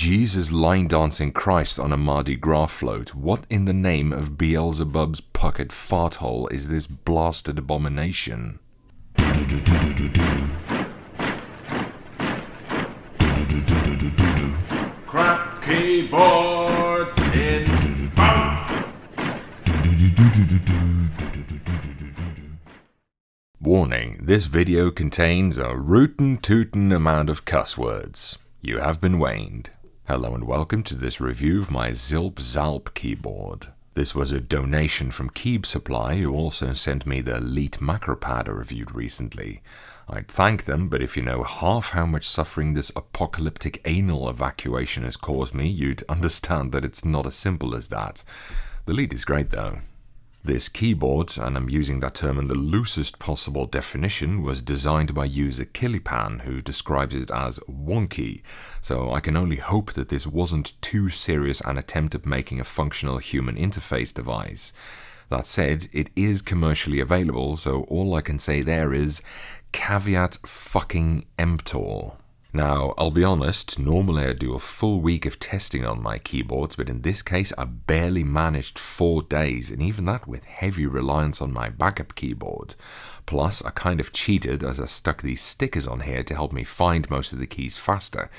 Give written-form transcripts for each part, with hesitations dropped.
Jesus line dancing Christ on a Mardi Gras float, what in the name of Beelzebub's puckered fart hole is this blasted abomination? Crap keyboards in Warning, this video contains a rootin' tootin' amount of cuss words. You have been waned. Hello and welcome to this review of my Zilpzalp keyboard. This was a donation from Keep Supply, who also sent me the Elite Macropad I reviewed recently. I'd thank them, but if you know half how much suffering this apocalyptic anal evacuation has caused me, you'd understand that it's not as simple as that. The lead is great though. This keyboard, and I'm using that term in the loosest possible definition, was designed by user Killipan, who describes it as wonky, so I can only hope that this wasn't too serious an attempt at making a functional human interface device. That said, it is commercially available, so all I can say there is caveat fucking emptor. Now, I'll be honest, normally I do a full week of testing on my keyboards, but in this case I barely managed 4 days, and even that with heavy reliance on my backup keyboard. Plus, I kind of cheated as I stuck these stickers on here to help me find most of the keys faster.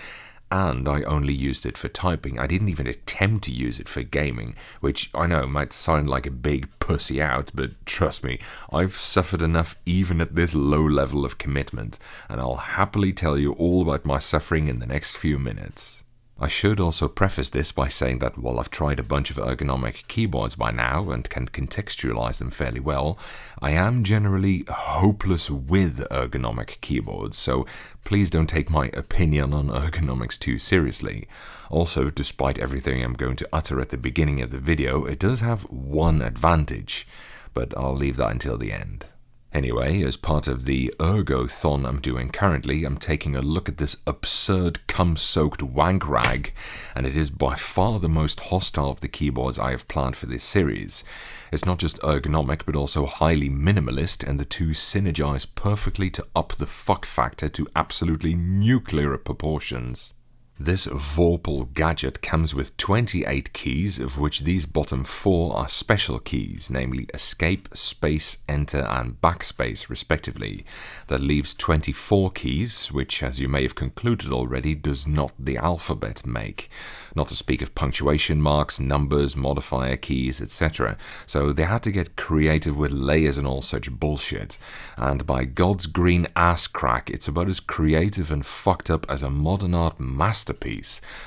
And I only used it for typing. I didn't even attempt to use it for gaming, which I know might sound like a big pussy out, but trust me, I've suffered enough even at this low level of commitment, and I'll happily tell you all about my suffering in the next few minutes. I should also preface this by saying that while I've tried a bunch of ergonomic keyboards by now and can contextualize them fairly well, I am generally hopeless with ergonomic keyboards, so please don't take my opinion on ergonomics too seriously. Also, despite everything I'm going to utter at the beginning of the video, it does have one advantage, but I'll leave that until the end. Anyway, as part of the Ergo-thon I'm doing currently, I'm taking a look at this absurd cum-soaked wank rag, and it is by far the most hostile of the keyboards I have planned for this series. It's not just ergonomic, but also highly minimalist, and the two synergize perfectly to up the fuck factor to absolutely nuclear proportions. This Vorpal gadget comes with 28 keys, of which these bottom 4 are special keys, namely Escape, Space, Enter and Backspace respectively. That leaves 24 keys, which as you may have concluded already does not the alphabet make. Not to speak of punctuation marks, numbers, modifier keys, etc. So they had to get creative with layers and all such bullshit. And by God's green ass crack, it's about as creative and fucked up as a modern art masterpiece.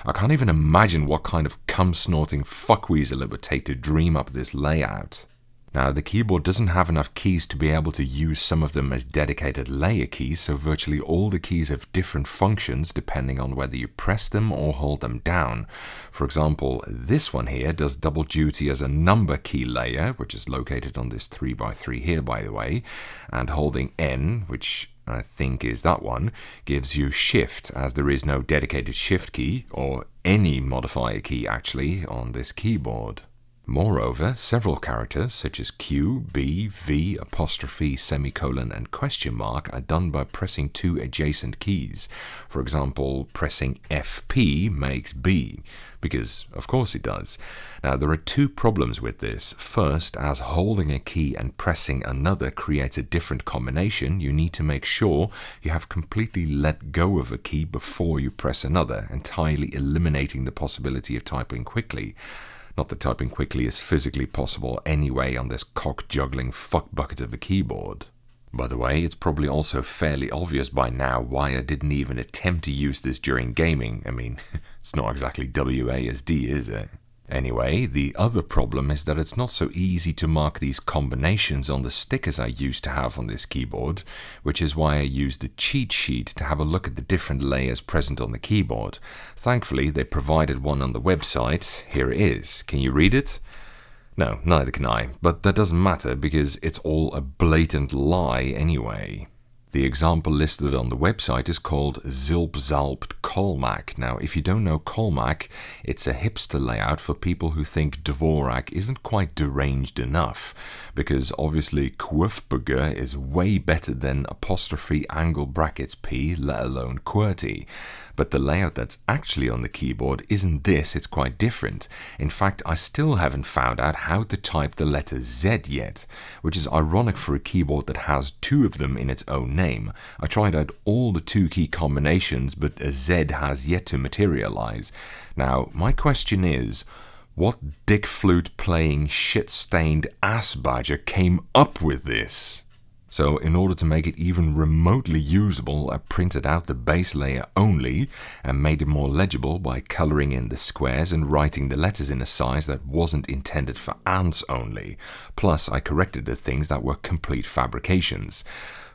I can't even imagine what kind of cum-snorting fuckweasel it would take to dream up this layout. Now, the keyboard doesn't have enough keys to be able to use some of them as dedicated layer keys, so virtually all the keys have different functions depending on whether you press them or hold them down. For example, this one here does double duty as a number key layer, which is located on this 3x3 here by the way, and holding N, which I think is that one, gives you shift, as there is no dedicated shift key, or any modifier key actually, on this keyboard. Moreover, several characters such as Q, B, V, apostrophe, semicolon and question mark are done by pressing 2 adjacent keys. For example, pressing FP makes B, because of course it does. Now there are 2 problems with this. First, as holding a key and pressing another creates a different combination, you need to make sure you have completely let go of a key before you press another, entirely eliminating the possibility of typing quickly. Not that typing quickly is physically possible anyway on this cock-juggling fuck-bucket of a keyboard. By the way, it's probably also fairly obvious by now why I didn't even attempt to use this during gaming. I mean, it's not exactly WASD, is it? Anyway, the other problem is that it's not so easy to mark these combinations on the stickers I used to have on this keyboard, which is why I used the cheat sheet to have a look at the different layers present on the keyboard. Thankfully, they provided one on the website. Here it is. Can you read it? No, neither can I, but that doesn't matter because it's all a blatant lie anyway. The example listed on the website is called Zilpzalp Colmak. Now, if you don't know Colmak, it's a hipster layout for people who think Dvorak isn't quite deranged enough, because obviously Quöfburger is way better than apostrophe angle brackets P, let alone QWERTY. But the layout that's actually on the keyboard isn't this, it's quite different. In fact, I still haven't found out how to type the letter Z yet, which is ironic for a keyboard that has two of them in its own name. I tried out all the two key combinations, but a Z has yet to materialize. Now, my question is, what dick flute playing shit-stained ass badger came up with this? So in order to make it even remotely usable, I printed out the base layer only and made it more legible by coloring in the squares and writing the letters in a size that wasn't intended for ants only. Plus, I corrected the things that were complete fabrications.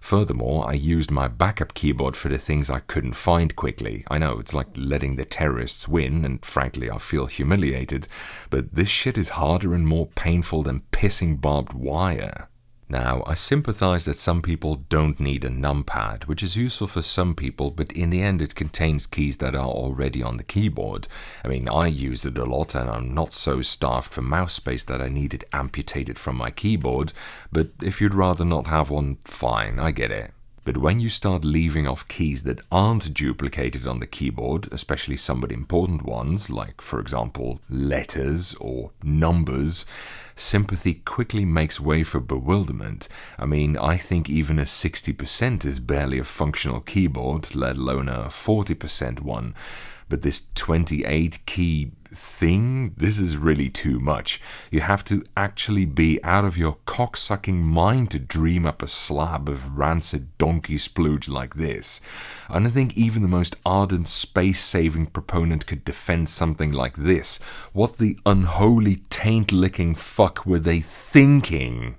Furthermore, I used my backup keyboard for the things I couldn't find quickly. I know, it's like letting the terrorists win, and frankly I feel humiliated, but this shit is harder and more painful than pissing barbed wire. Now, I sympathize that some people don't need a numpad, which is useful for some people, but in the end it contains keys that are already on the keyboard. I mean, I use it a lot and I'm not so starved for mouse space that I need it amputated from my keyboard, but if you'd rather not have one, fine, I get it. But when you start leaving off keys that aren't duplicated on the keyboard, especially somewhat important ones, like for example letters or numbers, sympathy quickly makes way for bewilderment. I mean, I think even a 60% is barely a functional keyboard, let alone a 40% one. But this 28 key thing, this is really too much. You have to actually be out of your cocksucking mind to dream up a slab of rancid donkey splooge like this. I don't think even the most ardent space-saving proponent could defend something like this. What the unholy taint-licking fuck were they thinking?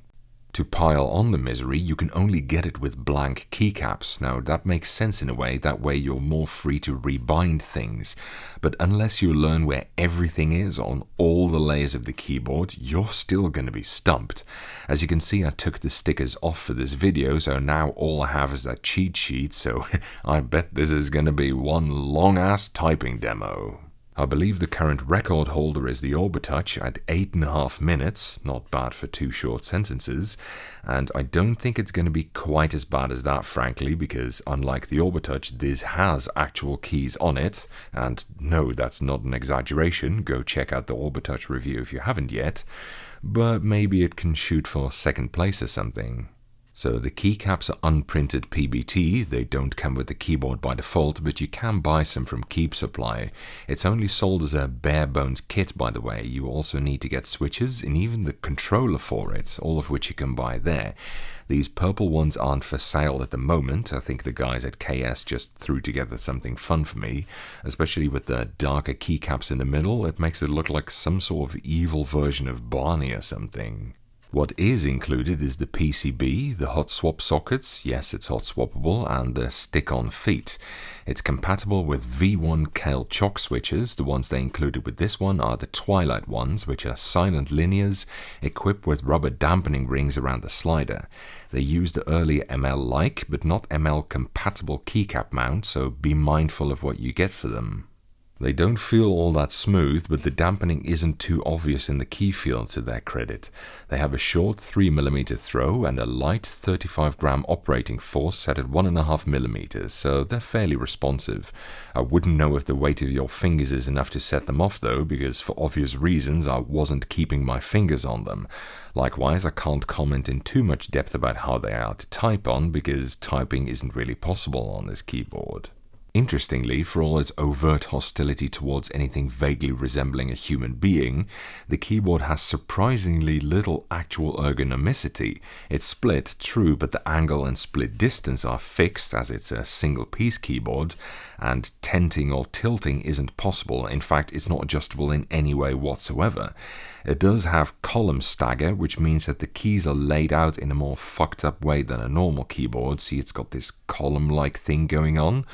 To pile on the misery, you can only get it with blank keycaps. Now, that makes sense in a way. That way you're more free to rebind things. But unless you learn where everything is on all the layers of the keyboard, you're still going to be stumped. As you can see, I took the stickers off for this video, so now all I have is that cheat sheet, so I bet this is going to be one long-ass typing demo. I believe the current record holder is the Orbitouch at 8.5 minutes, not bad for 2 short sentences, and I don't think it's going to be quite as bad as that, frankly, because unlike the Orbitouch, this has actual keys on it, and no, that's not an exaggeration, go check out the Orbitouch review if you haven't yet, but maybe it can shoot for second place or something. So the keycaps are unprinted PBT, they don't come with the keyboard by default, but you can buy some from Keep Supply. It's only sold as a bare bones kit, by the way. You also need to get switches and even the controller for it, all of which you can buy there. These purple ones aren't for sale at the moment. I think the guys at KS just threw together something fun for me, especially with the darker keycaps in the middle. It makes it look like some sort of evil version of Barney or something. What is included is the PCB, the hot swap sockets, yes it's hot swappable, and the stick-on feet. It's compatible with V1 Kale chock switches. The ones they included with this one are the Twilight ones, which are silent linears equipped with rubber dampening rings around the slider. They use the earlier ML-like but not ML-compatible keycap mount, so be mindful of what you get for them. They don't feel all that smooth, but the dampening isn't too obvious in the key field to their credit. They have a short 3mm throw and a light 35g operating force set at 1.5mm, so they're fairly responsive. I wouldn't know if the weight of your fingers is enough to set them off though, because for obvious reasons I wasn't keeping my fingers on them. Likewise, I can't comment in too much depth about how they are to type on, because typing isn't really possible on this keyboard. Interestingly, for all its overt hostility towards anything vaguely resembling a human being, the keyboard has surprisingly little actual ergonomicity. It's split, true, but the angle and split distance are fixed as it's a single-piece keyboard, and tenting or tilting isn't possible. In fact, it's not adjustable in any way whatsoever. It does have column stagger, which means that the keys are laid out in a more fucked up way than a normal keyboard. See, it's got this column-like thing going on,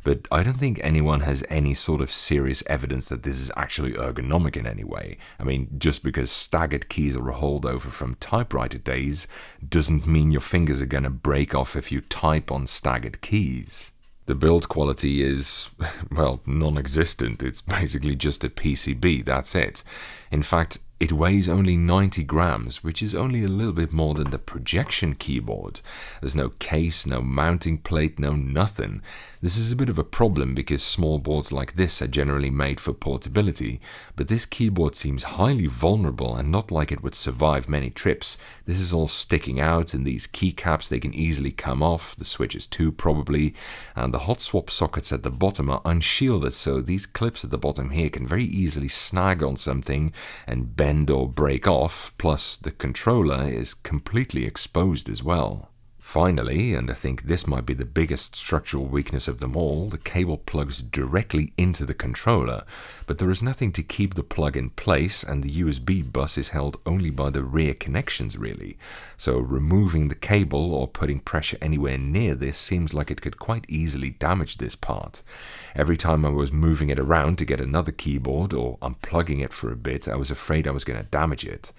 but I don't think anyone has any sort of serious evidence that this is actually ergonomic in any way. I mean, just because staggered keys are a holdover from typewriter days doesn't mean your fingers are going to break off if you type on staggered keys. The build quality is, well, non-existent. It's basically just a PCB, that's it. In fact, it weighs only 90 grams, which is only a little bit more than the projection keyboard. There's no case, no mounting plate, no nothing. This is a bit of a problem because small boards like this are generally made for portability, but this keyboard seems highly vulnerable and not like it would survive many trips. This is all sticking out, and these keycaps, they can easily come off, the switches too probably, and the hot swap sockets at the bottom are unshielded, so these clips at the bottom here can very easily snag on something and bend or break off, plus the controller is completely exposed as well. Finally, and I think this might be the biggest structural weakness of them all, the cable plugs directly into the controller, but there is nothing to keep the plug in place, and the USB bus is held only by the rear connections really. So removing the cable or putting pressure anywhere near this seems like it could quite easily damage this part. Every time I was moving it around to get another keyboard or unplugging it for a bit, I was afraid I was going to damage it.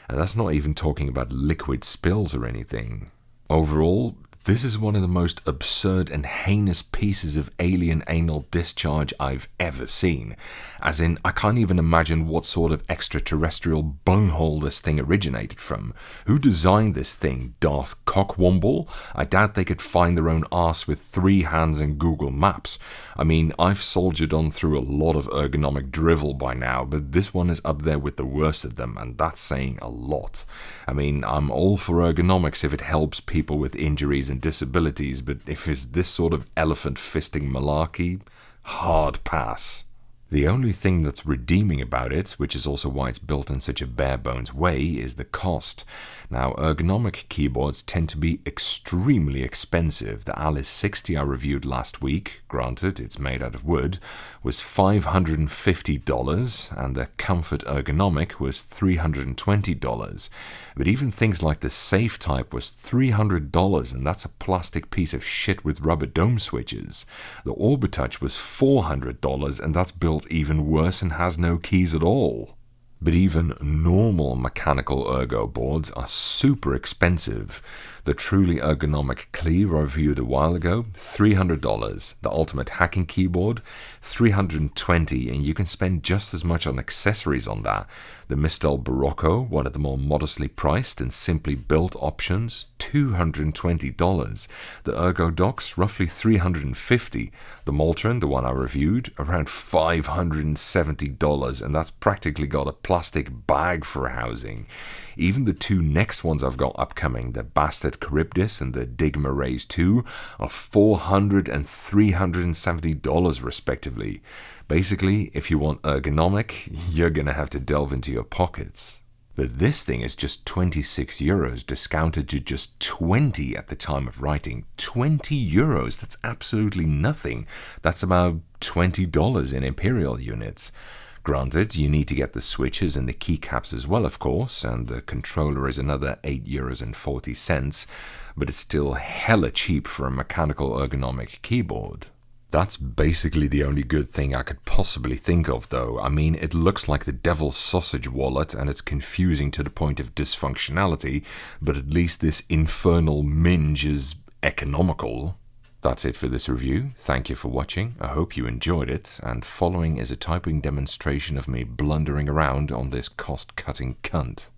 And that's not even talking about liquid spills or anything. Overall, this is one of the most absurd and heinous pieces of alien anal discharge I've ever seen. As in, I can't even imagine what sort of extraterrestrial bunghole this thing originated from. Who designed this thing? Darth Cockwomble? I doubt they could find their own arse with 3 hands and Google Maps. I mean, I've soldiered on through a lot of ergonomic drivel by now, but this one is up there with the worst of them, and that's saying a lot. I mean, I'm all for ergonomics if it helps people with injuries and disabilities, but if it's this sort of elephant fisting malarkey, hard pass. The only thing that's redeeming about it, which is also why it's built in such a bare-bones way, is the cost. Now, ergonomic keyboards tend to be extremely expensive. The Alice 60 I reviewed last week, granted it's made out of wood, was $550, and the Comfort Ergonomic was $320. But even things like the Safe Type was $300, and that's a plastic piece of shit with rubber dome switches. The Orbitouch was $400, and that's built even worse and has no keys at all. But even normal mechanical ergo boards are super expensive. The truly ergonomic Cleve I reviewed a while ago, $300. The Ultimate Hacking Keyboard, $320, and you can spend just as much on accessories on that. The Mistel Barocco, one of the more modestly priced and simply built options, $220. The Ergo Docks, roughly $350. The Moltron, the one I reviewed, around $570, and that's practically got a plastic bag for housing. Even the 2 next ones I've got upcoming, the Bastard Charybdis and the Digma Raise 2, are $400 and $370 respectively. Basically, if you want ergonomic, you're gonna have to delve into your pockets. But this thing is just €26, discounted to just 20 at the time of writing. €20, that's absolutely nothing. That's about $20 in Imperial units. Granted, you need to get the switches and the keycaps as well, of course, and the controller is another €8.40, but it's still hella cheap for a mechanical ergonomic keyboard. That's basically the only good thing I could possibly think of, though. I mean, it looks like the devil's sausage wallet, and it's confusing to the point of dysfunctionality, but at least this infernal minge is economical. That's it for this review. Thank you for watching. I hope you enjoyed it, and following is a typing demonstration of me blundering around on this cost-cutting cunt.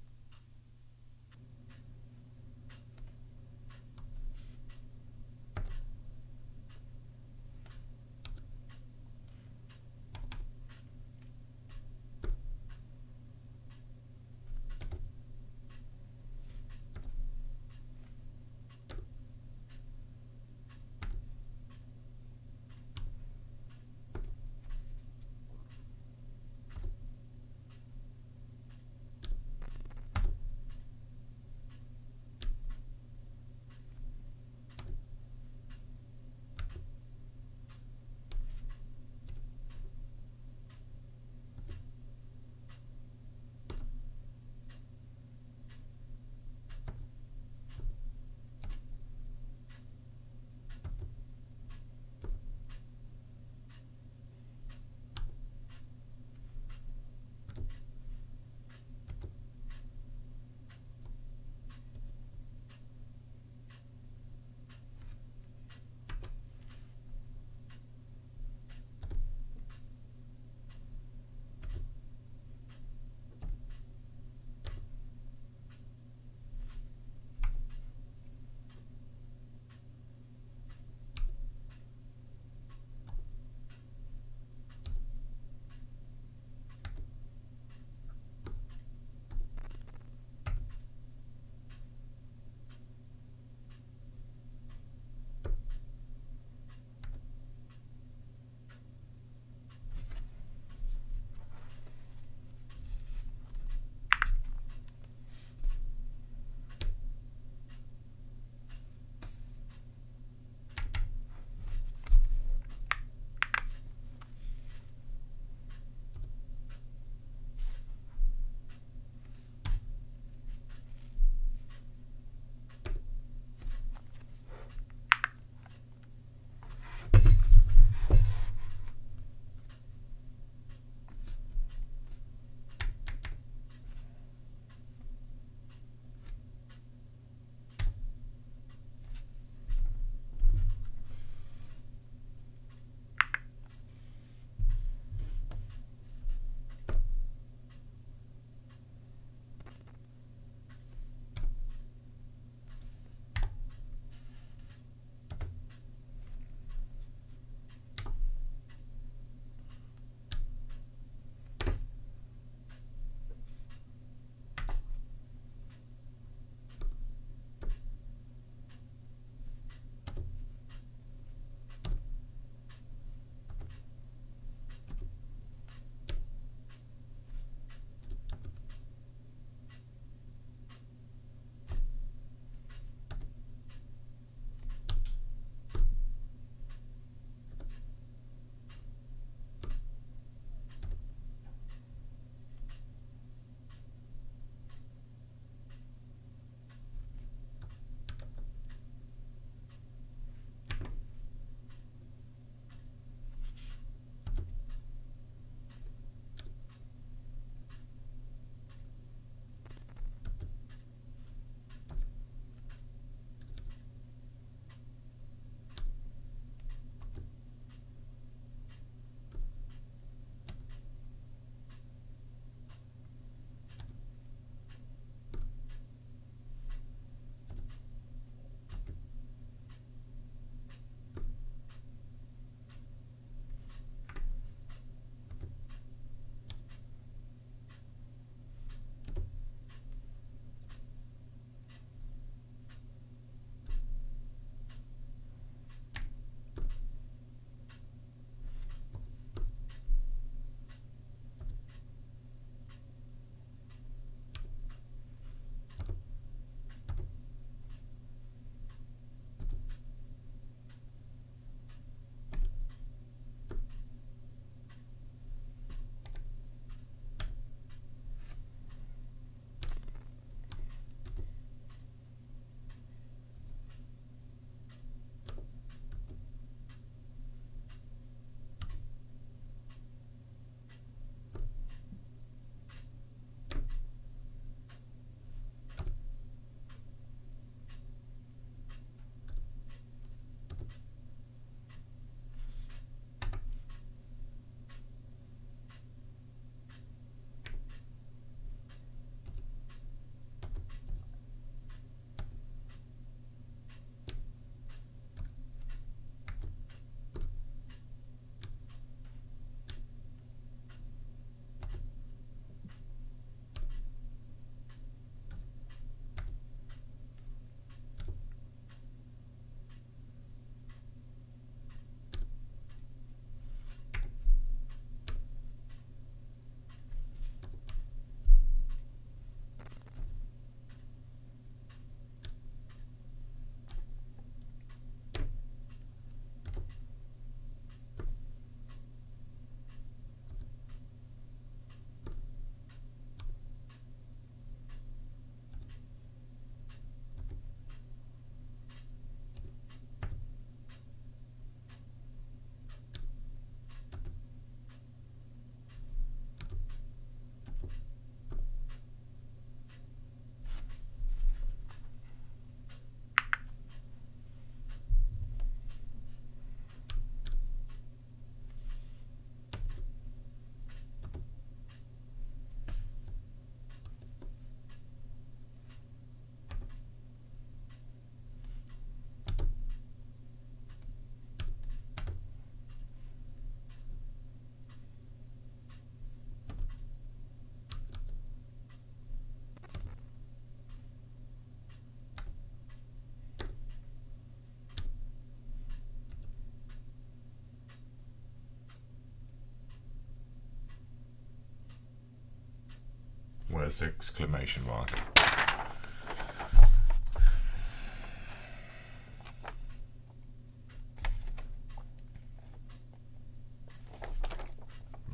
plus exclamation mark.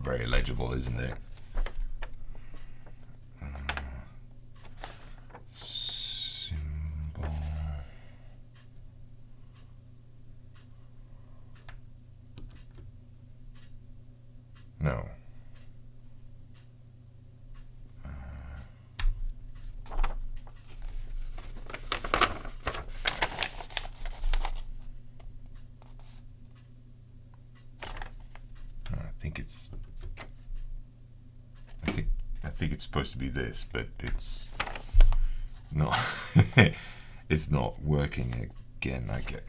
Very legible, isn't it? Symbol. No. I think it's supposed to be this, but it's not. It's not working again. I get.